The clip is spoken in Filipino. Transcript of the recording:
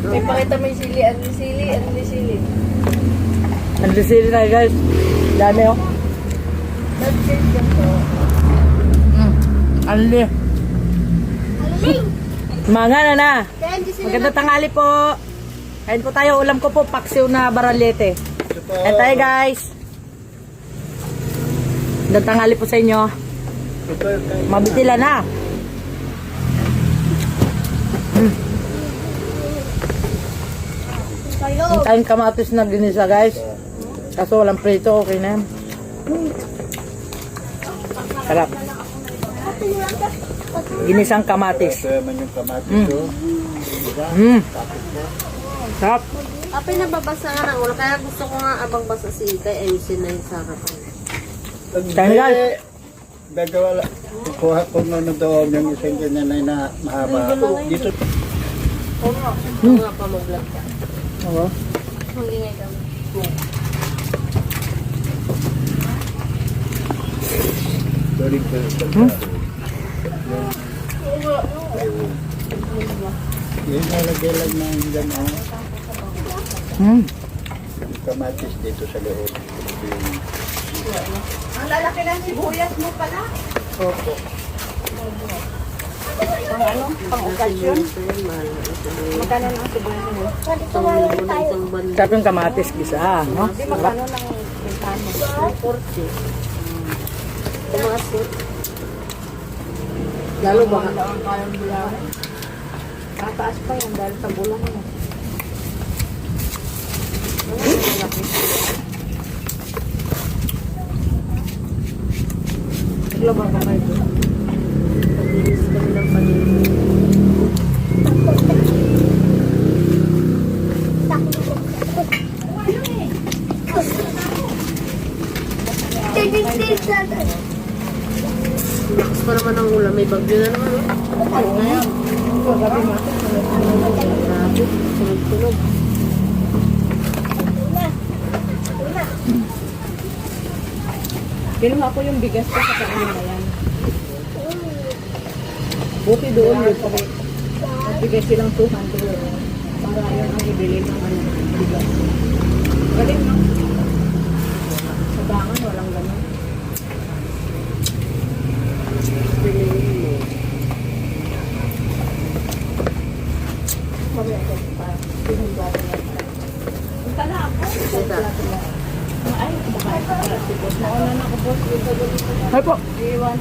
May pakita mo yung sili. Ano yung sili? Ano yung sili? Nandisili na guys. Dami oh. Nag-check yan po. Anli. Mga na. Kaya hindi sila Maganda tanghali po. Kain po tayo. Ulam ko po paksiw na baralete. Kain tayo guys. Maganda tanghali po sa inyo. Mabitila na. Ang tayong kamatis na ginisa guys. Kaso walang prito. Okay na yan. Sarap. Ginisang kamatis. Ito naman yung kamatis oh. Sarap. Apay nababasa nga ng ulo. Kaya gusto ko nga abang basa si Ikay. Ayusin na yung sarapan. Kain guys. Gagawa lang. Kukuha ko na doon yung isang ganyan na mahaba. Dito. Ito nga pa mag-vlog ka. Oo. Mag-ingay kami. Sorry po. Yung nalagay lang ng gano'n. Kamatis dito sa loob. Ang lalaki ng sibuyas mo pala. Opo. Pang ano? Pang okasyon. Magkano ng sibuyas mo? Sarap yung kamatis gisa. No? Hindi magkano ng bintano? 40. Tumaas eh. Lalo ba? Tataas pa yan dahil sa bulang mo. Iglo ba kamay ko? Pag-ilis kami ng pag-ilis. Lakas pa naman ang ulam. May bagyo na naman. Ngayon. Gabi nga. Grabe. Sunod-sunod. Kinuha ko yung bigas ko sa kanina na yan. Buti doon yun. Nagbigay silang 200 para yun ang ibili ng bigas. Galing no? Sa bangan walang gano'n. Ay po. Iwan.